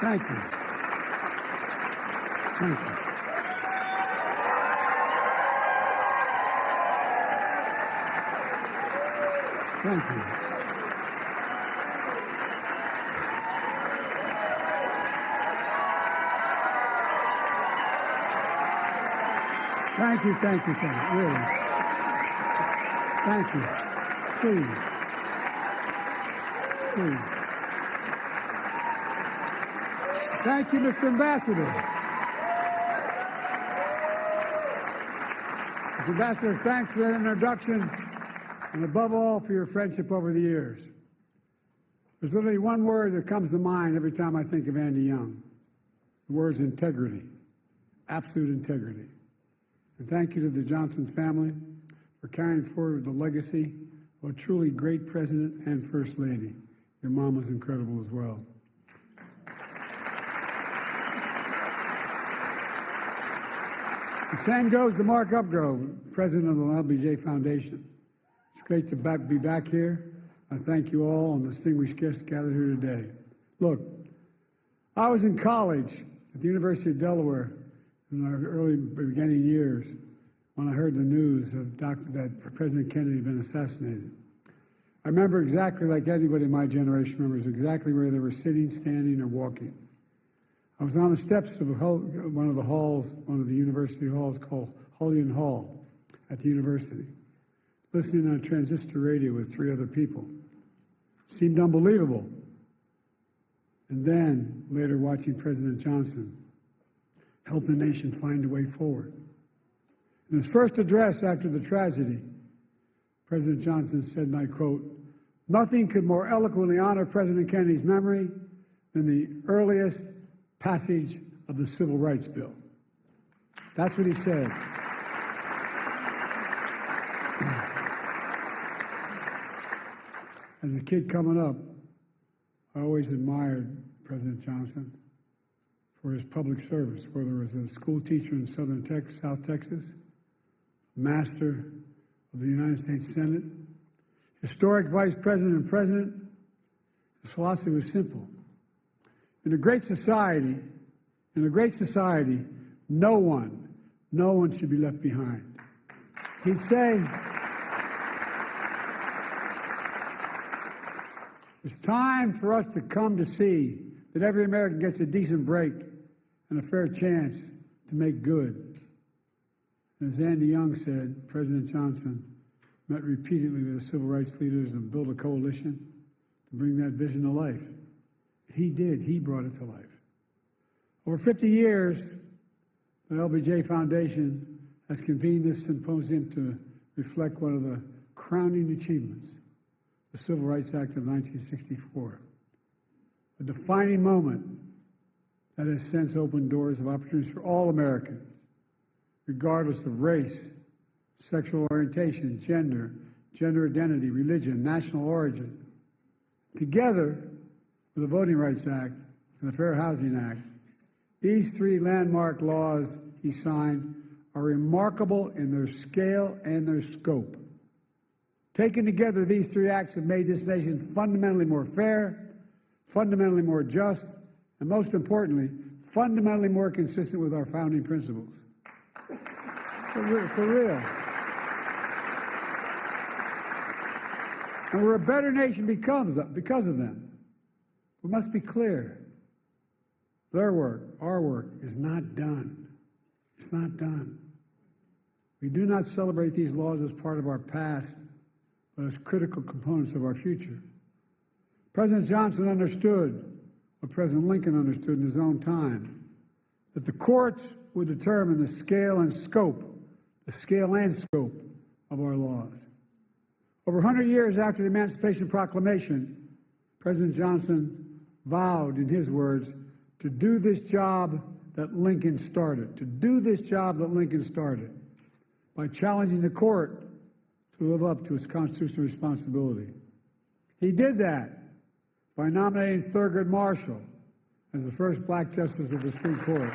Thank you. Thank you. Thank you. Thank you, thank you, thank you, really. Thank you. Please. Please. Thank you, Mr. Ambassador. Mr. Ambassador, thanks for that introduction, and above all, for your friendship over the years. There's literally one word that comes to mind every time I think of Andy Young. The word's integrity, absolute integrity. And thank you to the Johnson family for carrying forward the legacy of a truly great president and first lady. Your mom was incredible as well. The same goes to Mark Upgrove, president of the LBJ Foundation. It's great to be back here. I thank you all and distinguished guests gathered here today. Look, I was in college at the University of Delaware in our early beginning years when I heard the news that President Kennedy had been assassinated. I remember exactly like anybody in my generation remembers exactly where they were sitting, standing, or walking. I was on the steps of one of the university halls called Hullion Hall at the university, listening on a transistor radio with 3 other people. Seemed unbelievable. And then, later watching President Johnson help the nation find a way forward. In his first address after the tragedy, President Johnson said, and I quote, "Nothing could more eloquently honor President Kennedy's memory than the earliest passage of the Civil Rights Bill." That's what he said. As a kid coming up, I always admired President Johnson for his public service, whether it was a school teacher in South Texas, master of the United States Senate, historic vice president and president. His philosophy was simple. In a great society, no one should be left behind. He'd say, it's time for us to come to see that every American gets a decent break and a fair chance to make good. And as Andy Young said, President Johnson met repeatedly with the civil rights leaders and built a coalition to bring that vision to life. He did. He brought it to life. Over 50 years, the LBJ Foundation has convened this symposium to reflect one of the crowning achievements, the Civil Rights Act of 1964, a defining moment that has since opened doors of opportunities for all Americans, regardless of race, sexual orientation, gender identity, religion, national origin. Together with the Voting Rights Act and the Fair Housing Act, these 3 landmark laws he signed are remarkable in their scale and their scope. Taken together, these 3 acts have made this nation fundamentally more fair, fundamentally more just, and most importantly, fundamentally more consistent with our founding principles. For real. And we're a better nation because of them. We must be clear. Their work, our work, is not done. It's not done. We do not celebrate these laws as part of our past, but as critical components of our future. President Johnson understood what President Lincoln understood in his own time, that the courts would determine the scale and scope of our laws. Over 100 years after the Emancipation Proclamation, President Johnson vowed, in his words, to do this job that Lincoln started, by challenging the court to live up to its constitutional responsibility. He did that by nominating Thurgood Marshall as the first black justice of the Supreme Court.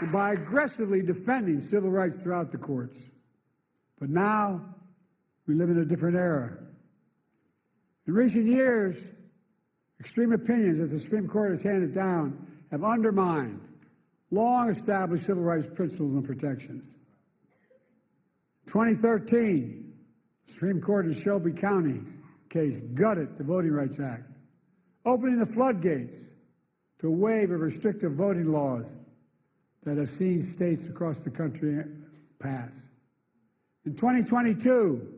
And by aggressively defending civil rights throughout the courts. But now we live in a different era. In recent years, extreme opinions that the Supreme Court has handed down have undermined long-established civil rights principles and protections. 2013, the Supreme Court in Shelby County case gutted the Voting Rights Act, opening the floodgates to a wave of restrictive voting laws that have seen states across the country pass. In 2022,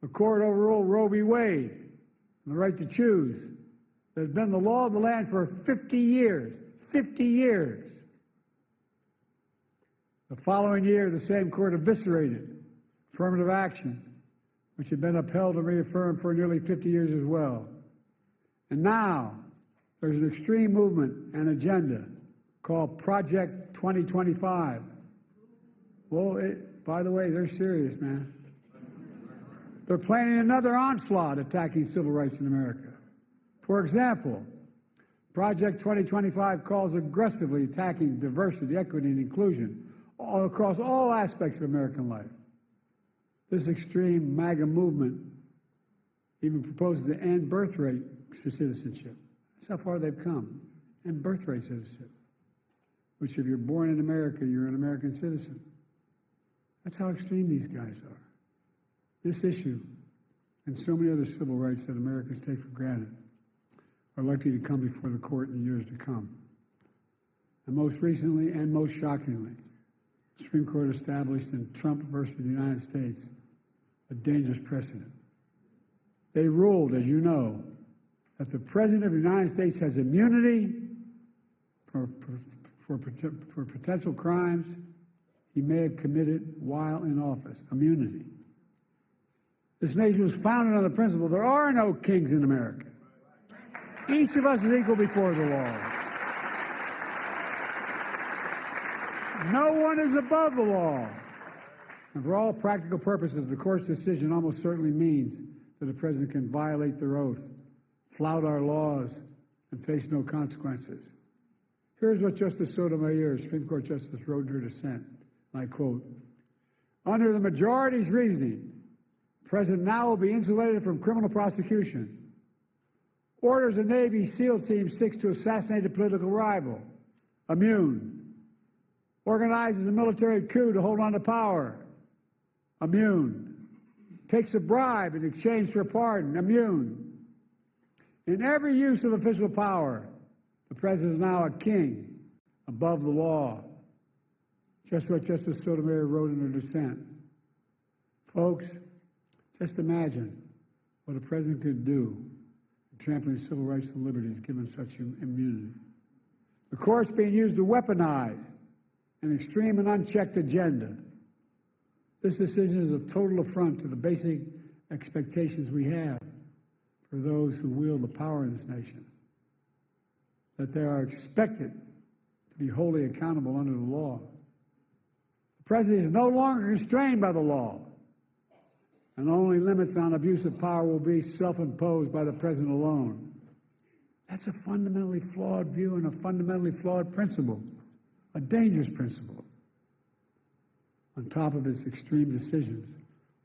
the court overruled Roe v. Wade and the right to choose that has been the law of the land for 50 years. 50 years. The following year, the same court eviscerated affirmative action, which had been upheld and reaffirmed for nearly 50 years as well. And now, there's an extreme movement and agenda called Project 2025. Well, by the way, they're serious, man. They're planning another onslaught attacking civil rights in America. For example, Project 2025 calls aggressively attacking diversity, equity, and inclusion across all aspects of American life. This extreme MAGA movement even proposes to end birthright citizenship. That's how far they've come. End birthright citizenship, which if you're born in America, you're an American citizen. That's how extreme these guys are. This issue and so many other civil rights that Americans take for granted are likely to come before the court in the years to come. And most recently and most shockingly, the Supreme Court established in Trump versus the United States a dangerous precedent. They ruled, as you know, that the President of the United States has immunity for potential crimes he may have committed while in office. Immunity. This nation was founded on the principle there are no kings in America. Each of us is equal before the law. No one is above the law. And for all practical purposes, the court's decision almost certainly means that the president can violate their oath, flout our laws, and face no consequences. Here's what Justice Sotomayor, Supreme Court Justice, wrote in her dissent, and I quote, "Under the majority's reasoning, the president now will be insulated from criminal prosecution. Orders a Navy SEAL team seeks to assassinate a political rival. Immune. Organizes a military coup to hold on to power. Immune. Takes a bribe in exchange for a pardon. Immune. In every use of official power, the president is now a king above the law." Just what Justice Sotomayor wrote in her dissent. Folks, just imagine what a president could do in trampling civil rights and liberties given such immunity. The court's being used to weaponize an extreme and unchecked agenda. This decision is a total affront to the basic expectations we have for those who wield the power in this nation, that they are expected to be wholly accountable under the law. The president is no longer constrained by the law, and the only limits on abuse of power will be self-imposed by the president alone. That's a fundamentally flawed view and a fundamentally flawed principle, a dangerous principle. On top of its extreme decisions,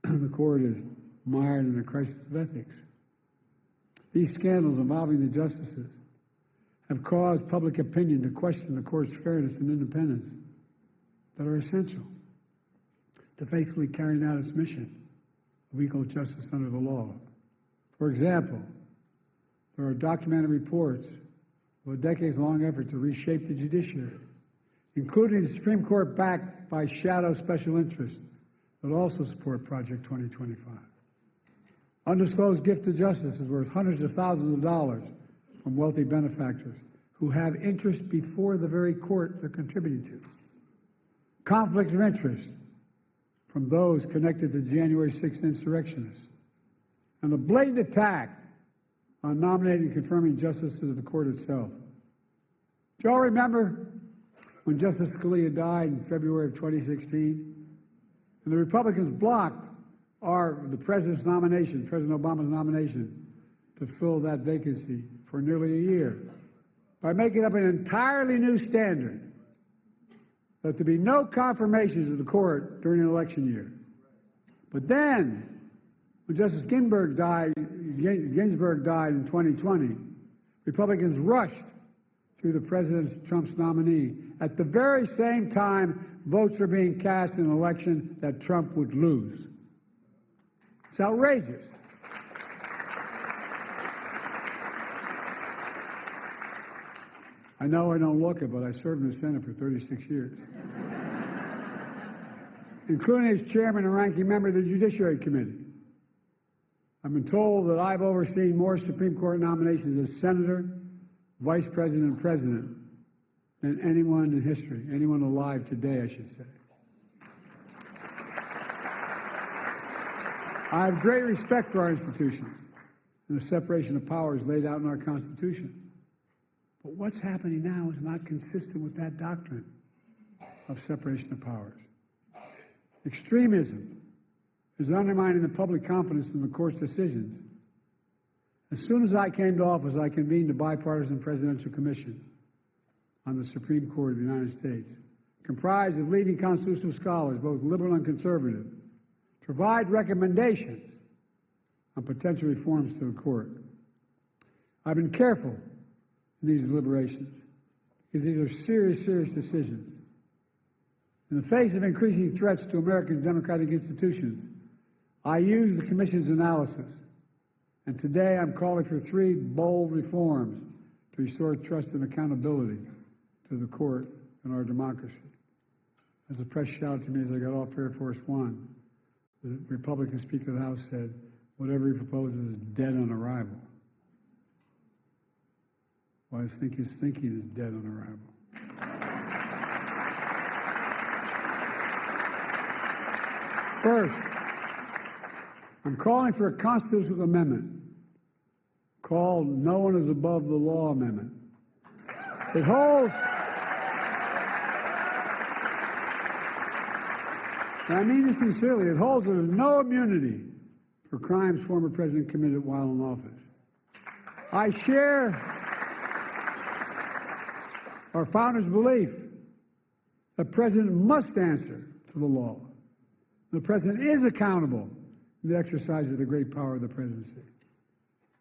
the court is mired in a crisis of ethics. These scandals involving the justices have caused public opinion to question the court's fairness and independence that are essential to faithfully carrying out its mission of equal justice under the law. For example, there are documented reports of a decades-long effort to reshape the judiciary, including the Supreme Court backed by shadow special interests that also support Project 2025. Undisclosed gift to justice is worth hundreds of thousands of dollars from wealthy benefactors who have interest before the very court they're contributing to. Conflict of interest from those connected to January 6th insurrectionists. And the blatant attack on nominating and confirming justices of the court itself. Do you all remember when Justice Scalia died in February of 2016? And the Republicans blocked the president's nomination, President Obama's nomination, to fill that vacancy for nearly a year by making up an entirely new standard that there be no confirmations of the court during an election year. But then, When Justice Ginsburg died in 2020, Republicans rushed through the President Trump's nominee at the very same time votes were being cast in an election that Trump would lose. It's outrageous. I know I don't look it, but I served in the Senate for 36 years, including as chairman and ranking member of the Judiciary Committee. I've been told that I've overseen more Supreme Court nominations as senator, vice president, and president than anyone in history, anyone alive today, I should say. I have great respect for our institutions and the separation of powers laid out in our Constitution. But what's happening now is not consistent with that doctrine of separation of powers. Extremism is undermining the public confidence in the court's decisions. As soon as I came to office, I convened a bipartisan presidential commission on the Supreme Court of the United States, comprised of leading constitutional scholars, both liberal and conservative, to provide recommendations on potential reforms to the court. I've been careful in these deliberations because these are serious, serious decisions. In the face of increasing threats to American democratic institutions, I used the Commission's analysis, and today I'm calling for 3 bold reforms to restore trust and accountability to the court and our democracy. As the press shouted to me as I got off Air Force One, the Republican Speaker of the House said, whatever he proposes is dead on arrival. Well, I think his thinking is dead on arrival. First, I'm calling for a constitutional amendment called No One is Above the Law Amendment. It holds, and I mean this sincerely, it holds that there's no immunity for crimes former president committed while in office. I share our founders' belief that the president must answer to the law. The president is accountable in the exercise of the great power of the presidency.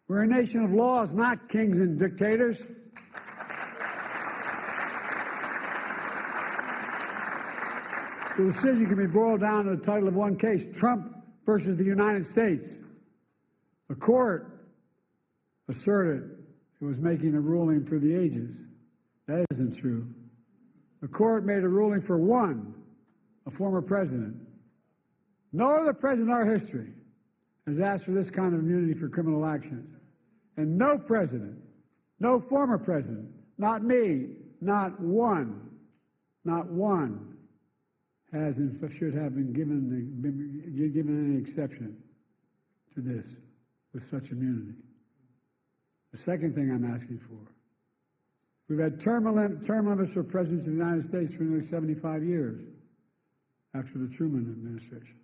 We're a nation of laws, not kings and dictators. The decision can be boiled down to the title of one case, Trump versus the United States. The court asserted it was making a ruling for the ages. That isn't true. The court made a ruling for one, a former president. No other president in our history has asked for this kind of immunity for criminal actions. And no president, no former president, not me, not one, has and should have been given any exception to this with such immunity. The second thing I'm asking for, we've had term limits for presidents of the United States for nearly 75 years after the Truman administration.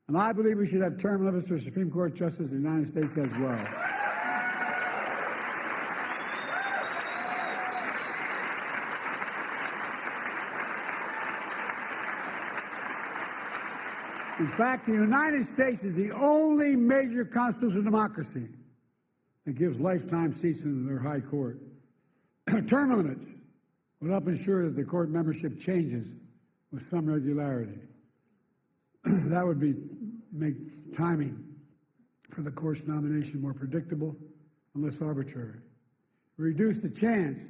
And I believe we should have term limits for Supreme Court justices of the United States as well. In fact, the United States is the only major constitutional democracy that gives lifetime seats in their high court. Term limits would help ensure that the court membership changes with some regularity. That would make timing for the court's nomination more predictable and less arbitrary. Reduce the chance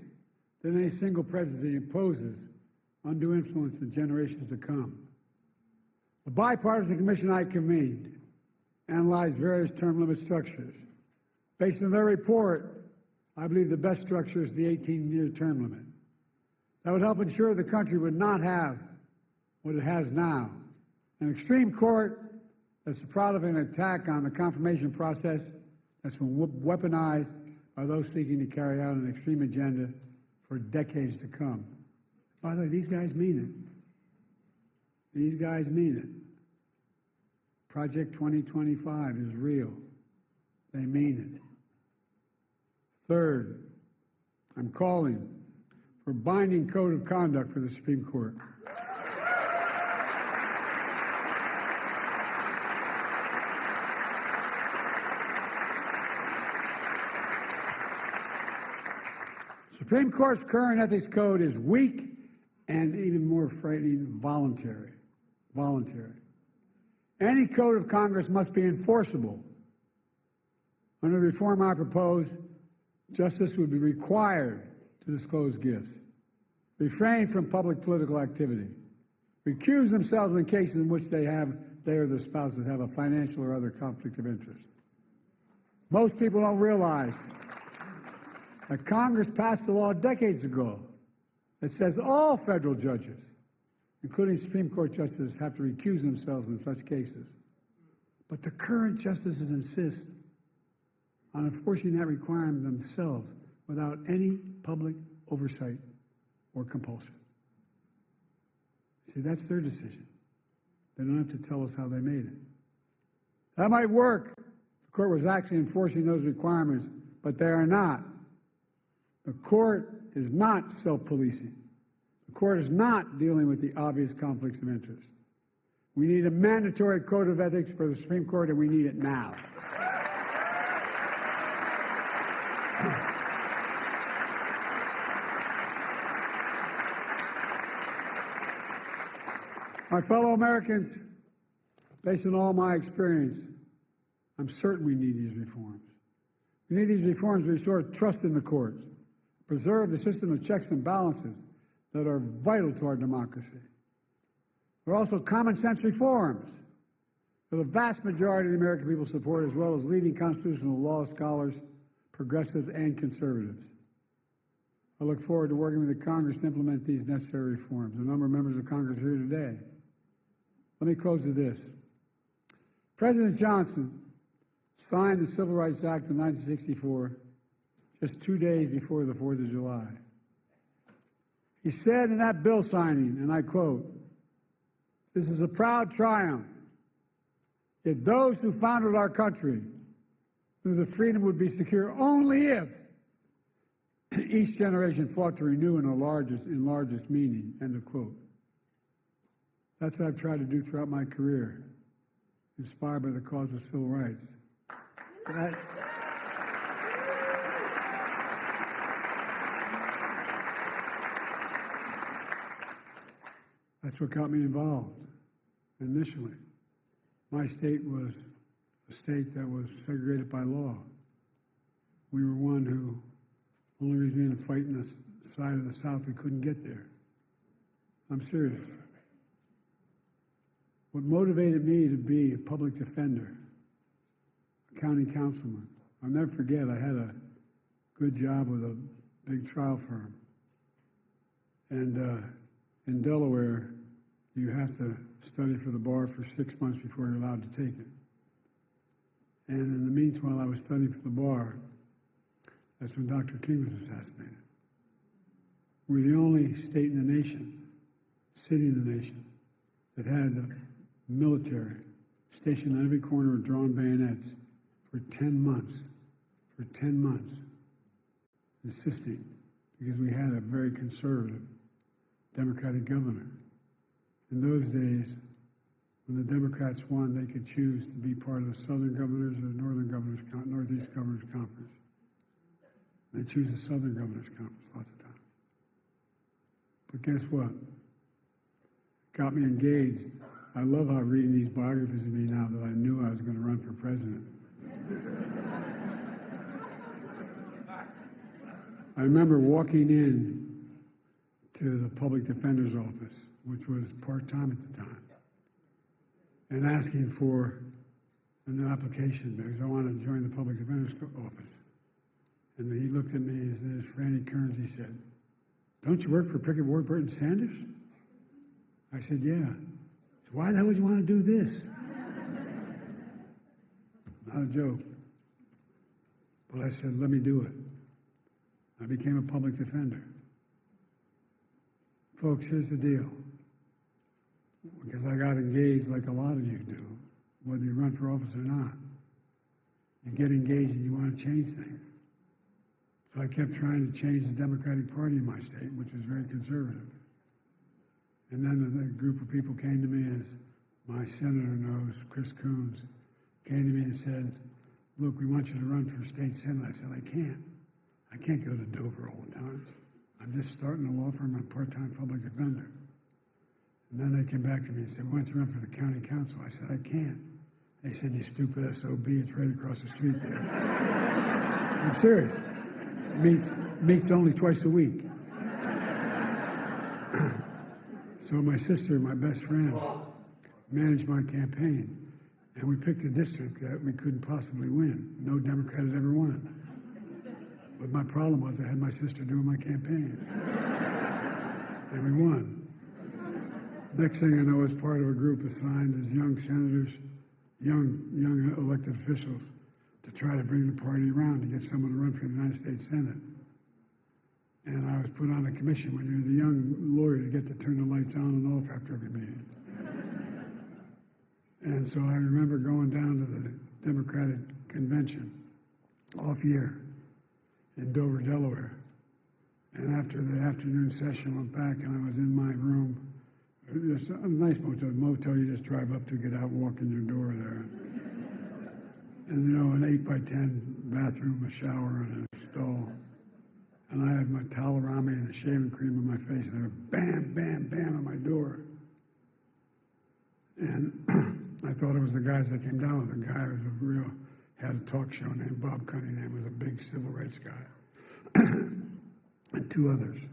that any single presidency imposes undue influence in generations to come. The bipartisan commission I convened analyzed various term limit structures. Based on their report, I believe the best structure is the 18-year term limit. That would help ensure the country would not have what it has now, an extreme court that's the product of an attack on the confirmation process that's been weaponized by those seeking to carry out an extreme agenda for decades to come. By the way, these guys mean it. These guys mean it. Project 2025 is real. They mean it. Third, I'm calling for a binding code of conduct for the Supreme Court. Supreme Court's current ethics code is weak and, even more frightening, voluntary. Any code of Congress must be enforceable. Under the reform I propose, justice would be required to disclose gifts, refrain from public political activity, recuse themselves in cases in which they or their spouses have a financial or other conflict of interest. Most people don't realize that Congress passed a law decades ago that says all federal judges, including Supreme Court justices, have to recuse themselves in such cases. But the current justices insist on enforcing that requirement themselves without any public oversight or compulsion. See, that's their decision. They don't have to tell us how they made it. That might work if the court was actually enforcing those requirements, but they are not. The court is not self-policing. The court is not dealing with the obvious conflicts of interest. We need a mandatory code of ethics for the Supreme Court, and we need it now. My fellow Americans, based on all my experience, I'm certain we need these reforms. We need these reforms to restore trust in the courts, preserve the system of checks and balances that are vital to our democracy. They're also common sense reforms that the vast majority of the American people support, as well as leading constitutional law scholars, progressives, and conservatives. I look forward to working with the Congress to implement these necessary reforms. A number of members of Congress are here today. Let me close with this. President Johnson signed the Civil Rights Act of 1964 just 2 days before the 4th of July. He said in that bill signing, and I quote, "This is a proud triumph. Yet those who founded our country knew that freedom would be secure only if each generation fought to renew in largest meaning," end of quote. That's what I've tried to do throughout my career, inspired by the cause of civil rights. That's what got me involved initially. My state was a state that was segregated by law. We were one who, only reason we didn't fight in the side of the South, we couldn't get there. I'm serious. What motivated me to be a public defender, a county councilman, I'll never forget, I had a good job with a big trial firm. And in Delaware, you have to study for the bar for 6 months before you're allowed to take it. And in the meantime, while I was studying for the bar, that's when Dr. King was assassinated. We're the only state in the nation, city in the nation, that had the military stationed on every corner with drawn bayonets for 10 months, insisting, because we had a very conservative Democratic governor. In those days, when the Democrats won, they could choose to be part of the Southern Governors or the Northeast Governors Conference. They choose the Southern Governors Conference lots of times. But guess what? It got me engaged. I love how reading these biographies of me now that I knew I was going to run for president. I remember walking in to the public defender's office, which was part-time at the time, and asking for a new application because I wanted to join the public defender's office. And he looked at me and said, Franny Kearns, he said, "Don't you work for Pickett, Warburton, Sanders?" I said, "Yeah." He said, "Why the hell would you want to do this?" Not a joke. But I said, "Let me do it." I became a public defender. Folks, here's the deal. Because I got engaged like a lot of you do, whether you run for office or not. You get engaged and you want to change things. So I kept trying to change the Democratic Party in my state, which is very conservative. And then a group of people came to me, as my senator knows, Chris Coons, came to me and said, "Look, we want you to run for state senate." I said, "I can't. I can't go to Dover all the time. I'm just starting a law firm. I'm a part-time public defender. And then they came back to me and said, why don't you run for the county council? I said, I can't. They said, you stupid SOB, it's right across the street there. I'm serious. Meets only twice a week. So my sister, my best friend, managed my campaign. And we picked a district that we couldn't possibly win. No Democrat had ever won. But my problem was I had my sister doing my campaign. And we won. Next thing I know, I was part of a group assigned as young senators, young elected officials, to try to bring the party around to get someone to run for the United States Senate. And I was put on a commission when you're the young lawyer to get to turn the lights on and off after every meeting. And so I remember going down to the Democratic convention off year in Dover, Delaware. And after the afternoon session, went back and I was in my room. It's a nice motel you just drive up to, get out, walk in your door there. And you know, an 8x10 bathroom, a shower, and a stall. And I had my towel around me and a shaving cream on my face, and they were bam, bam, bam on my door. And I thought it was the guys that came down with. The guy was had a talk show named Bob Cunningham, was a big civil rights guy, and two others.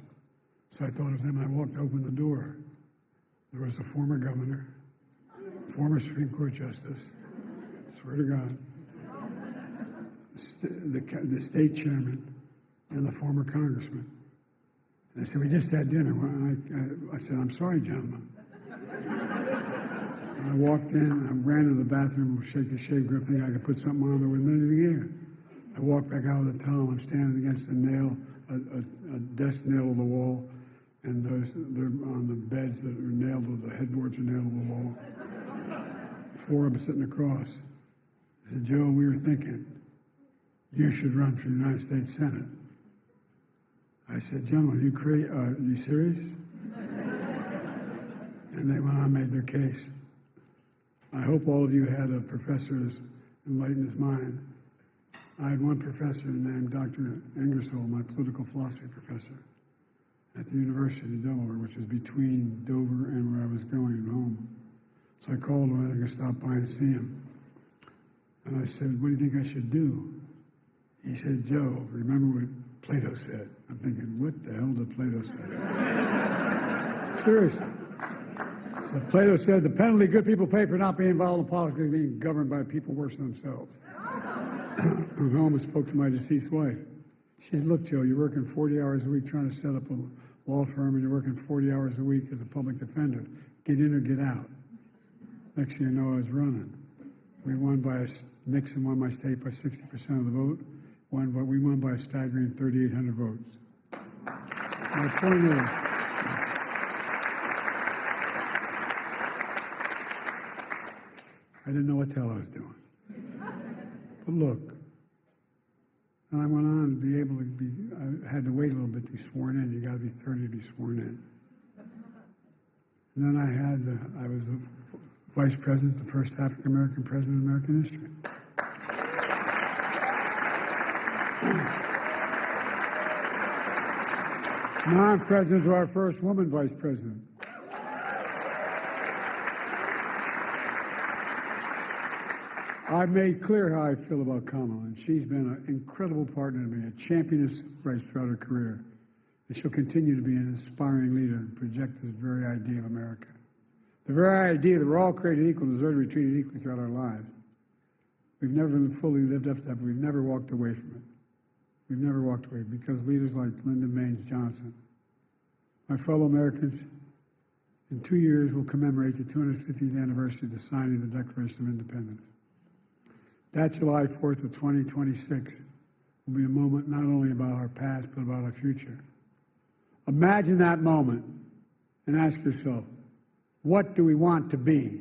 So I thought of them. I walked, opened the door. There was a former governor, former Supreme Court justice, swear to God, the state chairman, and the former congressman. And they said, we just had dinner. I said, I'm sorry, gentlemen. I walked in, I ran to the bathroom, shake the shave grip, thinking I could put something on there with anything here. I walked back out with a towel. I'm standing against a nail, a desk nail of the wall, and they're on the beds that are nailed, the headboards are nailed to the wall. Four of them sitting across. I said, Joe, we were thinking, you should run for the United States Senate. I said, gentlemen, are you serious? And they went on and made their case. I hope all of you had a professor as enlightened as mine. I had one professor named Dr. Ingersoll, my political philosophy professor, at the University of Delaware, which was between Dover and where I was going home. So I called him, I could stop by and see him. And I said, what do you think I should do? He said, Joe, remember what Plato said? I'm thinking, what the hell did Plato say? Seriously. So Plato said, the penalty good people pay for not being involved in politics is being governed by people worse than themselves. I went home and spoke to my deceased wife. She said, look, Joe, you're working 40 hours a week trying to set up a law firm, and you're working 40 hours a week as a public defender. Get in or get out. Next thing you know, I was running. We won by Nixon won my state by 60% of the vote. We won by a staggering 3,800 votes. My point is, I didn't know what the hell I was doing. But look, and I went on to be able to I had to wait a little bit to be sworn in. You got to be 30 to be sworn in. And then I was the vice president, the first African-American president in American history. Now I'm president to our first woman vice president. I've made clear how I feel about Kamala, and she's been an incredible partner to me, a champion of civil rights throughout her career. And she'll continue to be an inspiring leader and project this very idea of America. The very idea that we're all created equal and deserve to be treated equally throughout our lives. We've never been fully lived up to that, but we've never walked away from it. We've never walked away because leaders like Lyndon Baines Johnson, my fellow Americans, in 2 years we'll commemorate the 250th anniversary of the signing of the Declaration of Independence. That July 4th of 2026 will be a moment not only about our past, but about our future. Imagine that moment and ask yourself, what do we want to be?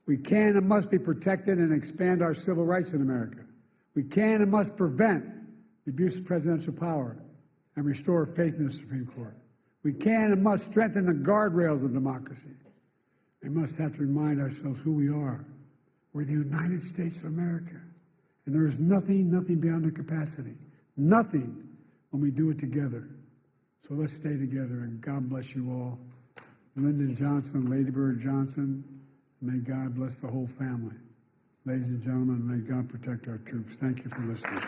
We can and must be protected and expand our civil rights in America. We can and must prevent the abuse of presidential power and restore faith in the Supreme Court. We can and must strengthen the guardrails of democracy. We must have to remind ourselves who we are. We're the United States of America. And there is nothing beyond their capacity. Nothing when we do it together. So let's stay together, and God bless you all. Lyndon Johnson, Lady Bird Johnson, may God bless the whole family. Ladies and gentlemen, may God protect our troops. Thank you for listening.